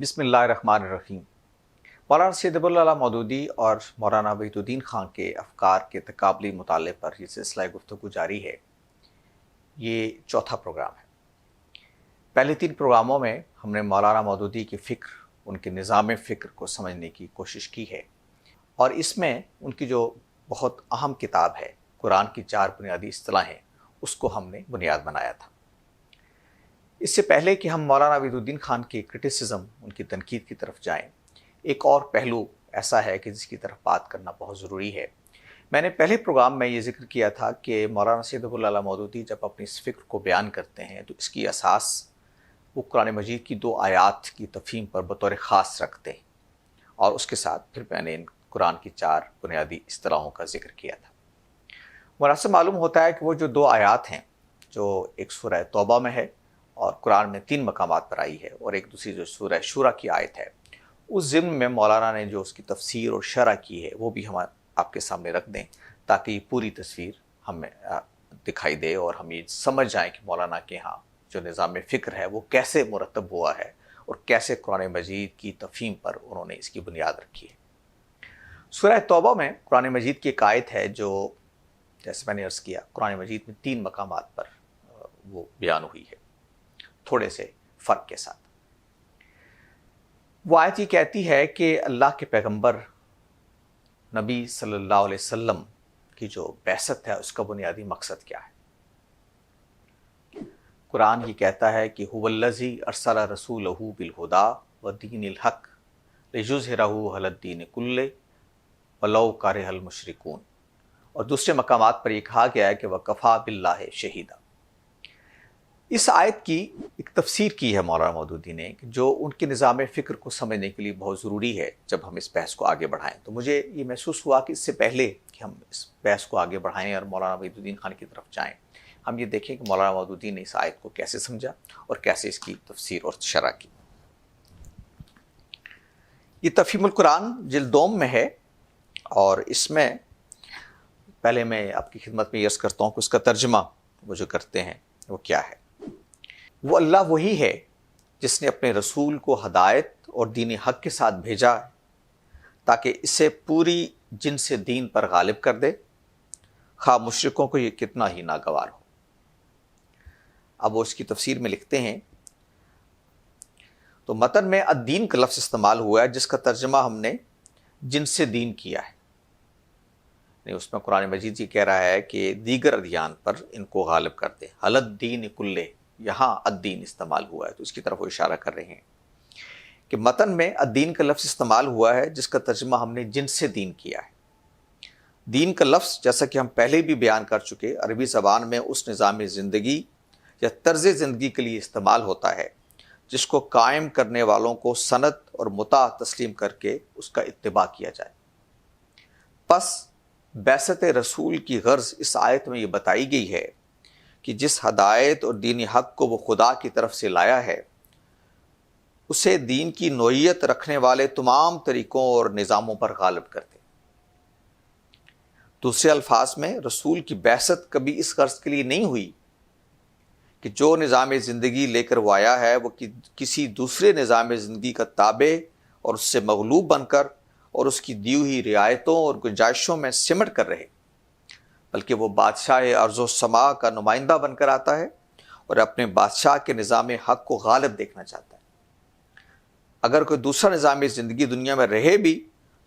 بسم اللہ الرحمن الرحیم۔ مولانا سید ابوالعلا مودودی اور مولانا وحید الدین خان کے افکار کے تقابلی مطالعے پر یہ سلسلہ گفتگو جاری ہے۔ یہ چوتھا پروگرام ہے۔ پہلے 3 پروگراموں میں ہم نے مولانا مودودی کی فکر، ان کے نظام فکر کو سمجھنے کی کوشش کی ہے، اور اس میں ان کی جو بہت اہم کتاب ہے قرآن کی 4 بنیادی اصطلاحیں، اس کو ہم نے بنیاد بنایا تھا۔ اس سے پہلے کہ ہم مولانا وحید الدین خان کی کرٹیسزم، ان کی تنقید کی طرف جائیں، ایک اور پہلو ایسا ہے کہ جس کی طرف بات کرنا بہت ضروری ہے۔ میں نے پہلے پروگرام میں یہ ذکر کیا تھا کہ مولانا سید ابوالعلا مودودی جب اپنی اس فکر کو بیان کرتے ہیں تو اس کی اساس وہ قرآن مجید کی 2 آیات کی تفہیم پر بطور خاص رکھتے ہیں، اور اس کے ساتھ پھر میں نے ان قرآن کی 4 بنیادی اصطلاحوں کا ذکر کیا تھا۔ مناسب معلوم ہوتا ہے کہ وہ جو 2 آیات ہیں، جو ایک سورہ توبہ میں ہے اور قرآن میں 3 مقامات پر آئی ہے، اور ایک دوسری جو سورہ شورا کی آیت ہے، اس ضمن میں مولانا نے جو اس کی تفسیر اور شرح کی ہے وہ بھی ہم آپ کے سامنے رکھ دیں، تاکہ یہ پوری تصویر ہمیں دکھائی دے اور ہم یہ سمجھ جائیں کہ مولانا کے ہاں جو نظام فکر ہے وہ کیسے مرتب ہوا ہے اور کیسے قرآن مجید کی تفہیم پر انہوں نے اس کی بنیاد رکھی ہے۔ سورہ توبہ میں قرآن مجید کی ایک آیت ہے جو، جیسے میں نے عرض کیا، قرآن مجید میں 3 مقامات پر وہ بیان ہوئی ہے، تھوڑے سے فرق کے ساتھ۔ وہ آیت یہ کہتی ہے کہ اللہ کے پیغمبر نبی صلی اللہ علیہ وسلم کی جو بعثت ہے اس کا بنیادی مقصد کیا ہے۔ قرآن یہ کہتا ہے کہ هو الذی ارسل رسولہ بالہدی ودین الحق لیظہرہ علی الدین کلہ ولو کرہ المشرکون، اور دوسرے مقامات پر یہ کہا گیا ہے کہ وکفیٰ باللہ شہیدا۔ اس آیت کی ایک تفسیر کی ہے مولانا مودودی نے، کہ جو ان کے نظام فکر کو سمجھنے کے لیے بہت ضروری ہے جب ہم اس بحث کو آگے بڑھائیں۔ تو مجھے یہ محسوس ہوا کہ اس سے پہلے کہ ہم اس بحث کو آگے بڑھائیں اور مولانا وحید الدین خان کی طرف جائیں، ہم یہ دیکھیں کہ مولانا مودودی نے اس آیت کو کیسے سمجھا اور کیسے اس کی تفسیر اور شرح کی۔ یہ تفہیم القرآن جلد 2 میں ہے، اور اس میں پہلے میں آپ کی خدمت میں عرض کرتا ہوں کہ اس کا ترجمہ وہ جو کرتے ہیں وہ کیا ہے۔ وہ اللہ وہی ہے جس نے اپنے رسول کو ہدایت اور دین حق کے ساتھ بھیجا ہے تاکہ اسے پوری جن سے دین پر غالب کر دے، خواہ مشرکوں کو یہ کتنا ہی ناگوار ہو۔ اب وہ اس کی تفسیر میں لکھتے ہیں، تو متن میں الدین کا لفظ استعمال ہوا ہے جس کا ترجمہ ہم نے جن سے دین کیا ہے، یعنی اس میں قرآن مجید یہ کہہ رہا ہے کہ دیگر ادیان پر ان کو غالب کر دے۔ علی الدین کلہ، یہاں الدین استعمال ہوا ہے، تو اس کی طرف وہ اشارہ کر رہے ہیں کہ متن میں الدین کا لفظ استعمال ہوا ہے جس کا ترجمہ ہم نے جن سے دین کیا ہے۔ دین کا لفظ، جیسا کہ ہم پہلے بھی بیان کر چکے، عربی زبان میں اس نظام زندگی یا طرز زندگی کے لیے استعمال ہوتا ہے جس کو قائم کرنے والوں کو سند اور متاع تسلیم کر کے اس کا اتباع کیا جائے۔ پس بعثت رسول کی غرض اس آیت میں یہ بتائی گئی ہے کہ جس ہدایت اور دینی حق کو وہ خدا کی طرف سے لایا ہے، اسے دین کی نوعیت رکھنے والے تمام طریقوں اور نظاموں پر غالب کر دے۔ دوسرے الفاظ میں، رسول کی بعثت کبھی اس غرض کے لیے نہیں ہوئی کہ جو نظام زندگی لے کر وہ آیا ہے وہ کسی دوسرے نظام زندگی کا تابع اور اس سے مغلوب بن کر اور اس کی دی ہوئی رعایتوں اور گنجائشوں میں سمٹ کر رہے، بلکہ وہ بادشاہ ارض و سما کا نمائندہ بن کر آتا ہے اور اپنے بادشاہ کے نظام حق کو غالب دیکھنا چاہتا ہے۔ اگر کوئی دوسرا نظام زندگی دنیا میں رہے بھی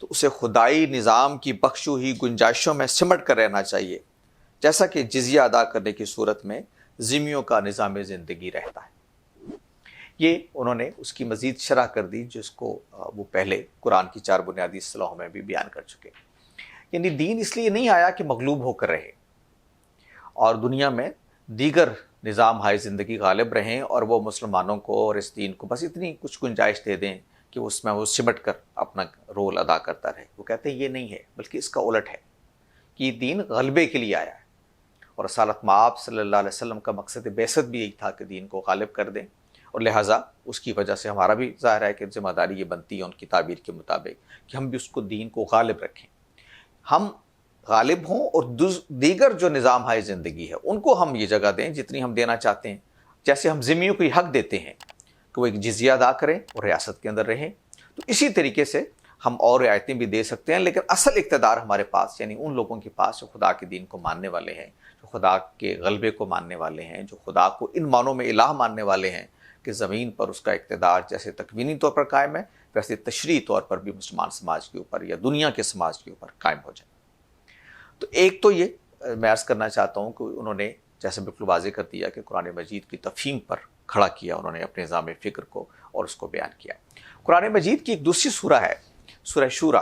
تو اسے خدائی نظام کی بخشی ہوئی گنجائشوں میں سمٹ کر رہنا چاہیے، جیسا کہ جزیہ ادا کرنے کی صورت میں ذمیوں کا نظام زندگی رہتا ہے۔ یہ انہوں نے اس کی مزید شرح کر دی جس کو وہ پہلے قرآن کی 4 بنیادی اصطلاحوں میں بھی بیان کر چکے۔ یعنی دین اس لیے نہیں آیا کہ مغلوب ہو کر رہے اور دنیا میں دیگر نظام ہائے زندگی غالب رہیں اور وہ مسلمانوں کو اور اس دین کو بس اتنی کچھ گنجائش دے دیں کہ اس میں وہ سمٹ کر اپنا رول ادا کرتا رہے۔ وہ کہتے ہیں یہ نہیں ہے، بلکہ اس کا الٹ ہے کہ یہ دین غلبے کے لیے آیا ہے، اور رسالت مآب صلی اللہ علیہ وسلم کا مقصد بعثت بھی یہی تھا کہ دین کو غالب کر دیں، اور لہٰذا اس کی وجہ سے ہمارا بھی ظاہر ہے کہ ذمہ داری یہ بنتی ہے ان کی تعبیر کے مطابق کہ ہم بھی اس کو دین کو غالب رکھیں، ہم غالب ہوں، اور دیگر جو نظام ہے زندگی ہے ان کو ہم یہ جگہ دیں جتنی ہم دینا چاہتے ہیں۔ جیسے ہم ذمیوں کو یہ حق دیتے ہیں کہ وہ ایک جزیہ ادا کریں اور ریاست کے اندر رہیں. تو اسی طریقے سے ہم اور رعایتیں بھی دے سکتے ہیں، لیکن اصل اقتدار ہمارے پاس، یعنی ان لوگوں کے پاس جو خدا کے دین کو ماننے والے ہیں، جو خدا کے غلبے کو ماننے والے ہیں، جو خدا کو ان معنوں میں الہ ماننے والے ہیں کہ زمین پر اس کا اقتدار جیسے تکوینی طور پر قائم ہے ویسے تشریعی طور پر بھی مسلمان سماج کے اوپر یا دنیا کے سماج کے اوپر قائم ہو جائے. تو ایک تو یہ میں عرض کرنا چاہتا ہوں کہ انہوں نے جیسے بالکل واضح کر دیا کہ قرآن مجید کی تفہیم پر کھڑا کیا انہوں نے اپنے نظام فکر کو اور اس کو بیان کیا. قرآن مجید کی ایک دوسری سورہ ہے سورہ شورا،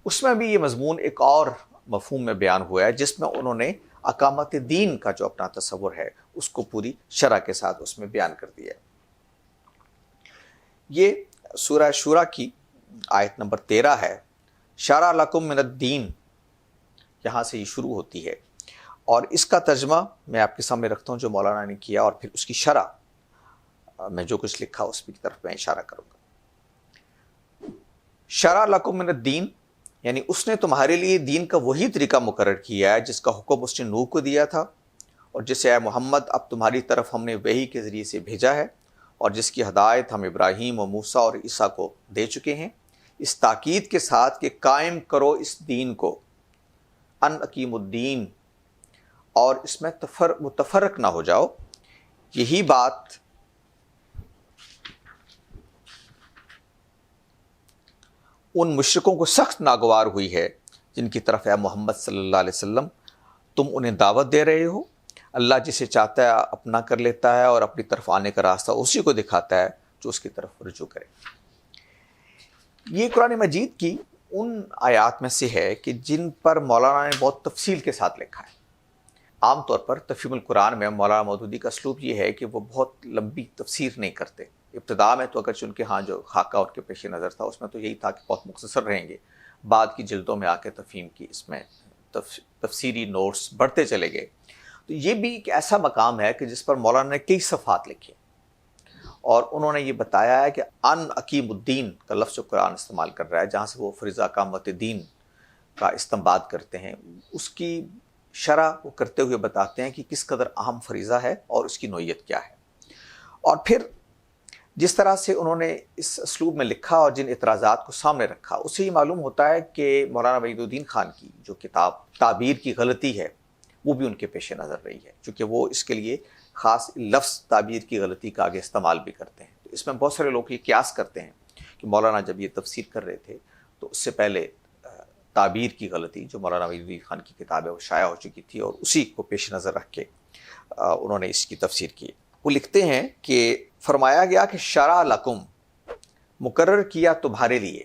اس میں بھی یہ مضمون ایک اور مفہوم میں بیان ہوا ہے جس میں انہوں نے اقامت دین کا جو اپنا تصور ہے اس کو پوری شرح کے ساتھ اس میں بیان کر دیا ہے. یہ سورہ شورا کی آیت نمبر 13 ہے. شرع لکم من الدین، یہاں سے یہ شروع ہوتی ہے، اور اس کا ترجمہ میں آپ کے سامنے رکھتا ہوں جو مولانا نے کیا، اور پھر اس کی شرح میں جو کچھ لکھا اس کی طرف میں اشارہ کروں گا. شرع لکم من الدین یعنی اس نے تمہارے لیے دین کا وہی طریقہ مقرر کیا ہے جس کا حکم اس نے نوح کو دیا تھا، اور جسے اے محمد اب تمہاری طرف ہم نے وحی کے ذریعے سے بھیجا ہے، اور جس کی ہدایت ہم ابراہیم و موسیٰ اور عیسیٰ کو دے چکے ہیں، اس تاکید کے ساتھ کہ قائم کرو اس دین کو، ان اقیم الدین، اور اس میں متفرق نہ ہو جاؤ. یہی بات ان مشرکوں کو سخت ناگوار ہوئی ہے جن کی طرف اے محمد صلی اللہ علیہ وسلم تم انہیں دعوت دے رہے ہو. اللہ جسے چاہتا ہے اپنا کر لیتا ہے اور اپنی طرف آنے کا راستہ اسی کو دکھاتا ہے جو اس کی طرف رجوع کرے. یہ قرآن مجید کی ان آیات میں سے ہے کہ جن پر مولانا نے بہت تفصیل کے ساتھ لکھا ہے. عام طور پر تفہیم القرآن میں مولانا مودودی کا اسلوب یہ ہے کہ وہ بہت لمبی تفسیر نہیں کرتے. ابتدا میں تو اگرچہ ان کے ہاں جو خاکہ ان کے پیش نظر تھا اس میں تو یہی تھا کہ بہت مختصر رہیں گے، بعد کی جلدوں میں آ کے تفہیم کی اس میں تفسیری نوٹس بڑھتے چلے گئے. تو یہ بھی ایک ایسا مقام ہے کہ جس پر مولانا نے کئی صفحات لکھے، اور انہوں نے یہ بتایا ہے کہ ان اقیم الدین کا لفظ جو قرآن استعمال کر رہا ہے، جہاں سے وہ فریضہ اقامت دین کا استنباط کرتے ہیں، اس کی شرح وہ کرتے ہوئے بتاتے ہیں کہ کس قدر اہم فریضہ ہے اور اس کی نوعیت کیا ہے. اور پھر جس طرح سے انہوں نے اس اسلوب میں لکھا اور جن اعتراضات کو سامنے رکھا، اس سے یہ معلوم ہوتا ہے کہ مولانا وحید الدین خان کی جو کتاب تعبیر کی غلطی ہے وہ بھی ان کے پیش نظر رہی ہے، چونکہ وہ اس کے لیے خاص لفظ تعبیر کی غلطی کا آگے استعمال بھی کرتے ہیں. تو اس میں بہت سارے لوگ یہ قیاس کرتے ہیں کہ مولانا جب یہ تفسیر کر رہے تھے تو اس سے پہلے تعبیر کی غلطی جو مولانا وحید الدین خان کی کتاب ہے وہ شائع ہو چکی تھی، اور اسی کو پیش نظر رکھ کے انہوں نے اس کی تفسیر کی. وہ لکھتے ہیں کہ فرمایا گیا کہ شرع لکم، مقرر کیا تمہارے لیے.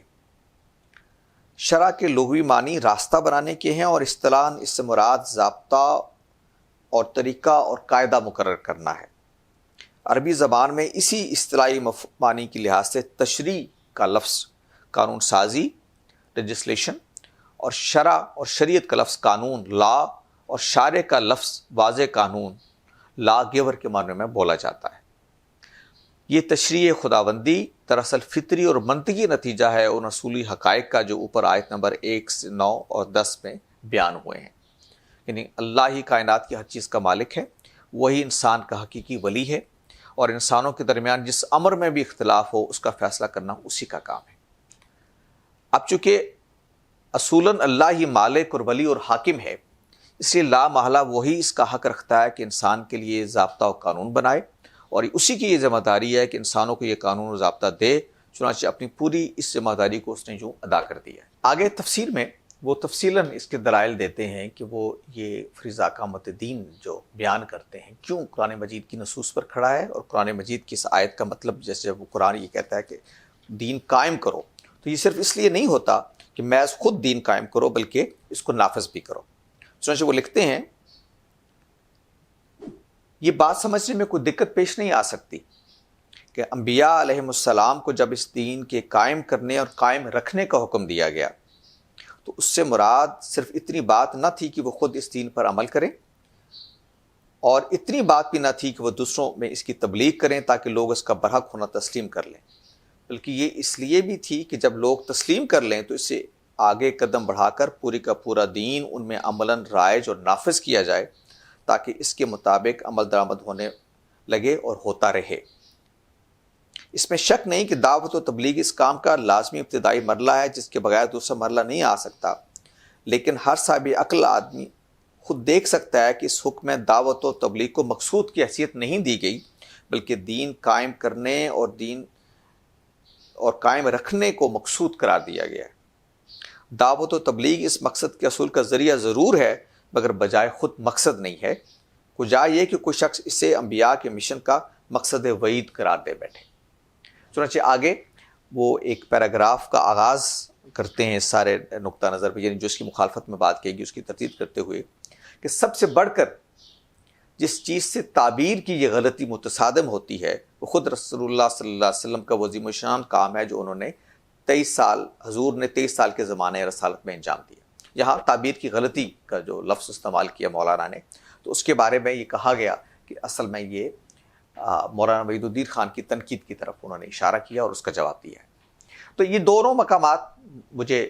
شرع کے لغوی معنی راستہ بنانے کے ہیں، اور اصطلاحاً اس سے مراد ضابطہ اور طریقہ اور قاعدہ مقرر کرنا ہے. عربی زبان میں اسی اصطلاحی معنی کی لحاظ سے تشریع کا لفظ قانون سازی لیجسلیشن، اور شرع اور شریعت کا لفظ قانون لا، اور شارع کا لفظ واضح قانون لا گیور کے معنی میں بولا جاتا ہے. یہ تشریع خداوندی دراصل فطری اور منطقی نتیجہ ہے ان اصولی حقائق کا جو اوپر آیت نمبر 1 سے 9 اور 10 میں بیان ہوئے ہیں. یعنی اللہ ہی کائنات کی ہر چیز کا مالک ہے، وہی انسان کا حقیقی ولی ہے، اور انسانوں کے درمیان جس امر میں بھی اختلاف ہو اس کا فیصلہ کرنا اسی کا کام ہے. اب چونکہ اصولاً اللہ ہی مالک اور ولی اور حاکم ہے، اس لیے لا محالہ وہی اس کا حق رکھتا ہے کہ انسان کے لیے ضابطہ و قانون بنائے، اور اسی کی یہ ذمہ داری ہے کہ انسانوں کو یہ قانون و ضابطہ دے. چنانچہ اپنی پوری اس ذمہ داری کو اس نے جو ادا کر دیا ہے. آگے تفسیر میں وہ تفصیلاً اس کے دلائل دیتے ہیں کہ وہ یہ فریضہ اقامت دین جو بیان کرتے ہیں کیوں قرآن مجید کی نصوص پر کھڑا ہے، اور قرآن مجید کی اس آیت کا مطلب جیسے وہ قرآن یہ کہتا ہے کہ دین قائم کرو، تو یہ صرف اس لیے نہیں ہوتا کہ محض خود دین قائم کرو بلکہ اس کو نافذ بھی کرو. چنانچہ وہ لکھتے ہیں یہ بات سمجھنے میں کوئی دقت پیش نہیں آ سکتی کہ انبیاء علیہم السلام کو جب اس دین کے قائم کرنے اور قائم رکھنے کا حکم دیا گیا تو اس سے مراد صرف اتنی بات نہ تھی کہ وہ خود اس دین پر عمل کریں، اور اتنی بات بھی نہ تھی کہ وہ دوسروں میں اس کی تبلیغ کریں تاکہ لوگ اس کا برحق ہونا تسلیم کر لیں، بلکہ یہ اس لیے بھی تھی کہ جب لوگ تسلیم کر لیں تو اس سے آگے قدم بڑھا کر پوری کا پورا دین ان میں عملاً رائج اور نافذ کیا جائے تاکہ اس کے مطابق عمل درآمد ہونے لگے اور ہوتا رہے. اس میں شک نہیں کہ دعوت و تبلیغ اس کام کا لازمی ابتدائی مرحلہ ہے جس کے بغیر دوسرا مرحلہ نہیں آ سکتا، لیکن ہر صاحب عقل آدمی خود دیکھ سکتا ہے کہ اس حکم میں دعوت و تبلیغ کو مقصود کی حیثیت نہیں دی گئی، بلکہ دین قائم کرنے اور دین اور قائم رکھنے کو مقصود قرار دیا گیا ہے۔ دعوت و تبلیغ اس مقصد کے حصول کا ذریعہ ضرور ہے مگر بجائے خود مقصد نہیں ہے۔ کجا یہ کہ کوئی شخص اسے انبیاء کے مشن کا مقصد وعید قرار دے بیٹھے۔ چنانچہ آگے وہ ایک پیراگراف کا آغاز کرتے ہیں سارے نقطہ نظر پہ، یعنی جو اس کی مخالفت میں بات کہے گی اس کی تردید کرتے ہوئے، کہ سب سے بڑھ کر جس چیز سے تعبیر کی یہ غلطی متصادم ہوتی ہے وہ خود رسول اللہ صلی اللہ علیہ وسلم کا وہ عظیم الشان کام ہے جو انہوں نے 23 سال حضور نے 23 سال کے زمانے رسالت میں انجام دیا۔ یہاں تعبیر کی غلطی کا جو لفظ استعمال کیا مولانا نے، تو اس کے بارے میں یہ کہا گیا کہ اصل میں یہ مولانا وحید الدین خان کی تنقید کی طرف انہوں نے اشارہ کیا اور اس کا جواب دیا ہے۔ تو یہ دونوں مقامات مجھے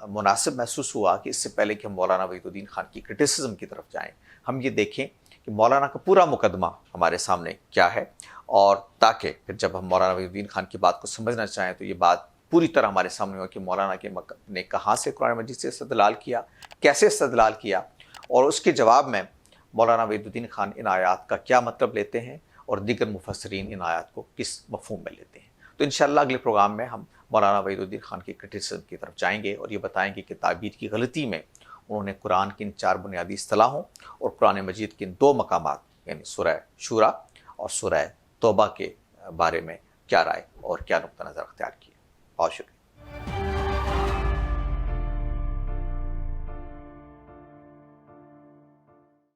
مناسب محسوس ہوا کہ اس سے پہلے کہ ہم مولانا وحید الدین خان کی کرٹیسزم کی طرف جائیں، ہم یہ دیکھیں کہ مولانا کا پورا مقدمہ ہمارے سامنے کیا ہے، اور تاکہ پھر جب ہم مولانا وحید الدین خان کی بات کو سمجھنا چاہیں تو یہ بات پوری طرح ہمارے سامنے ہو کہ مولانا نے کہاں سے قرآن مجید سے استدلال کیا، کیسے استدلال کیا، اور اس کے جواب میں مولانا وحید الدین خان ان آیات کا کیا مطلب لیتے ہیں اور دیگر مفسرین ان آیات کو کس مفہوم میں لیتے ہیں۔ تو انشاءاللہ اگلے پروگرام میں ہم مولانا وحید الدین خان کی کرٹیسزم کی طرف جائیں گے اور یہ بتائیں گے کہ تعبیر کی غلطی میں انہوں نے قرآن کی ان 4 بنیادی اصطلاحوں اور قرآن مجید کے ان 2 مقامات یعنی سورہ شورا اور سورہ توبہ کے بارے میں کیا رائے اور کیا نقطہ نظر اختیار کیا۔ بہت شکریہ۔